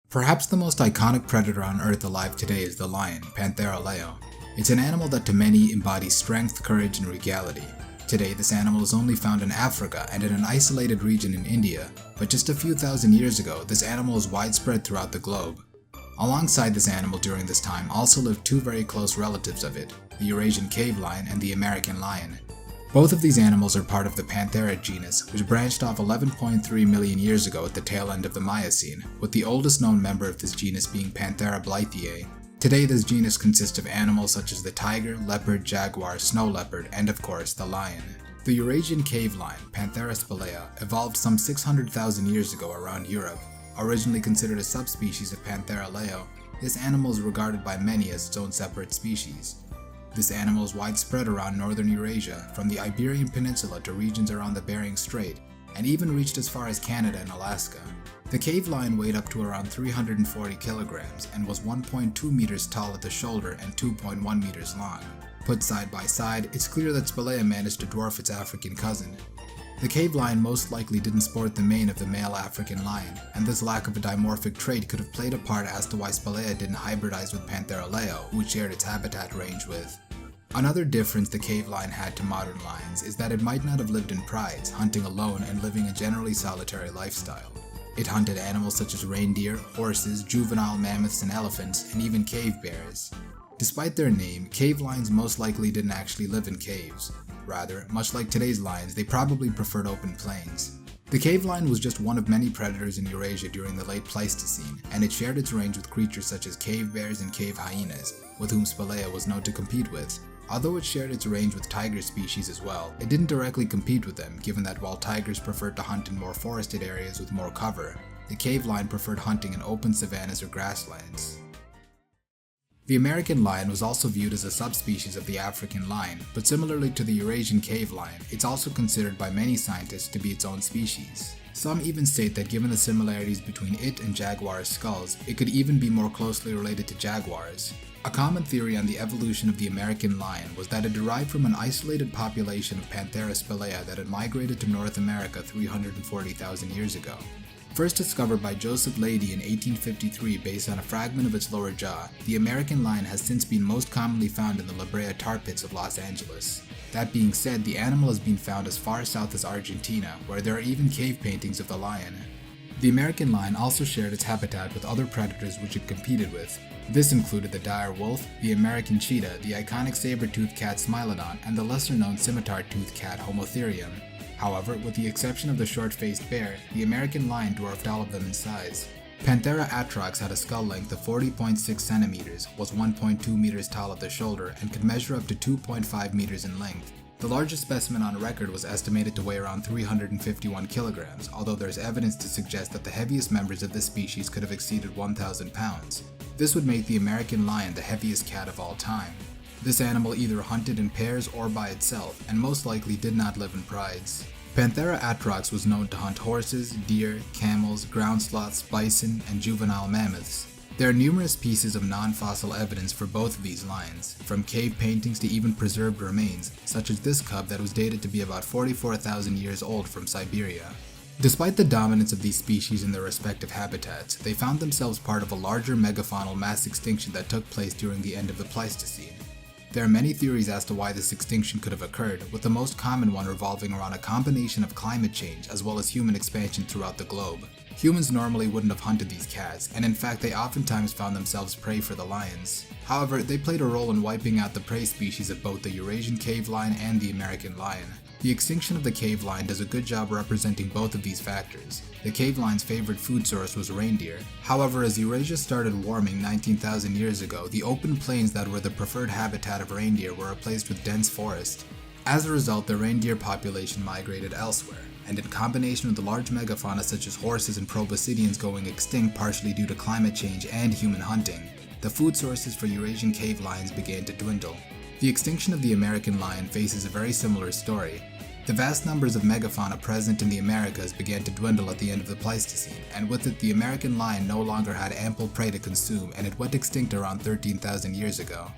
Perhaps the most iconic predator on Earth alive today is the lion, Panthera Leo. It's an animal that to many embodies strength, courage, and regality. Today, this animal is only found in Africa and in an isolated region in India, but just a few thousand years ago, this animal was widespread throughout the globe. Alongside this animal during this time also lived two very close relatives of it, the Eurasian cave lion and the American lion. Both of these animals are part of the Panthera genus, which branched off 11.3 million years ago at the tail end of the Miocene, with the oldest known member of this genus being Panthera blythii. Today, this genus consists of animals such as the tiger, leopard, jaguar, snow leopard, and of course, the lion. The Eurasian cave lion, Panthera spelaea, evolved some 600,000 years ago around Europe. Originally considered a subspecies of Panthera Leo, this animal is regarded by many as its own separate species. This animal is widespread around northern Eurasia, from the Iberian Peninsula to regions around the Bering Strait, and even reached as far as Canada and Alaska. The cave lion weighed up to around 340 kilograms and was 1.2 meters tall at the shoulder and 2.1 meters long. Put side by side, it's clear that spelaea managed to dwarf its African cousin. The cave lion most likely didn't sport the mane of the male African lion, and this lack of a dimorphic trait could have played a part as to why spelaea didn't hybridize with Panthera Leo, who it shared its habitat range with. Another difference the cave lion had to modern lions is that it might not have lived in prides, hunting alone and living a generally solitary lifestyle. It hunted animals such as reindeer, horses, juvenile mammoths and elephants, and even cave bears. Despite their name, cave lions most likely didn't actually live in caves. Rather, much like today's lions, they probably preferred open plains. The cave lion was just one of many predators in Eurasia during the late Pleistocene, and it shared its range with creatures such as cave bears and cave hyenas, with whom spelaea was known to compete with. Although it shared its range with tiger species as well, it didn't directly compete with them, given that while tigers preferred to hunt in more forested areas with more cover, the cave lion preferred hunting in open savannas or grasslands. The American lion was also viewed as a subspecies of the African lion, but similarly to the Eurasian cave lion, it's also considered by many scientists to be its own species. Some even state that given the similarities between it and jaguars' skulls, it could even be more closely related to jaguars. A common theory on the evolution of the American lion was that it derived from an isolated population of Panthera spelaea that had migrated to North America 340,000 years ago. First discovered by Joseph Leidy in 1853 based on a fragment of its lower jaw, the American lion has since been most commonly found in the La Brea tar pits of Los Angeles. That being said, the animal has been found as far south as Argentina, where there are even cave paintings of the lion. The American lion also shared its habitat with other predators which it competed with. This included the dire wolf, the American cheetah, the iconic saber-toothed cat Smilodon, and the lesser-known scimitar-toothed cat Homotherium. However, with the exception of the short-faced bear, the American lion dwarfed all of them in size. Panthera atrox had a skull length of 40.6 centimeters, was 1.2 meters tall at the shoulder, and could measure up to 2.5 meters in length. The largest specimen on record was estimated to weigh around 351 kilograms, although there is evidence to suggest that the heaviest members of this species could have exceeded 1,000 pounds. This would make the American lion the heaviest cat of all time. This animal either hunted in pairs or by itself, and most likely did not live in prides. Panthera atrox was known to hunt horses, deer, camels, ground sloths, bison, and juvenile mammoths. There are numerous pieces of non-fossil evidence for both of these lions, from cave paintings to even preserved remains, such as this cub that was dated to be about 44,000 years old from Siberia. Despite the dominance of these species in their respective habitats, they found themselves part of a larger megafaunal mass extinction that took place during the end of the Pleistocene. There are many theories as to why this extinction could have occurred, with the most common one revolving around a combination of climate change as well as human expansion throughout the globe. Humans normally wouldn't have hunted these cats, and in fact they oftentimes found themselves prey for the lions. However, they played a role in wiping out the prey species of both the Eurasian cave lion and the American lion. The extinction of the cave lion does a good job representing both of these factors. The cave lion's favorite food source was reindeer. However, as Eurasia started warming 19,000 years ago, the open plains that were the preferred habitat of reindeer were replaced with dense forest. As a result, the reindeer population migrated elsewhere, and in combination with the large megafauna such as horses and proboscideans going extinct partially due to climate change and human hunting, the food sources for Eurasian cave lions began to dwindle. The extinction of the American lion faces a very similar story. The vast numbers of megafauna present in the Americas began to dwindle at the end of the Pleistocene, and with it the American lion no longer had ample prey to consume, and it went extinct around 13,000 years ago.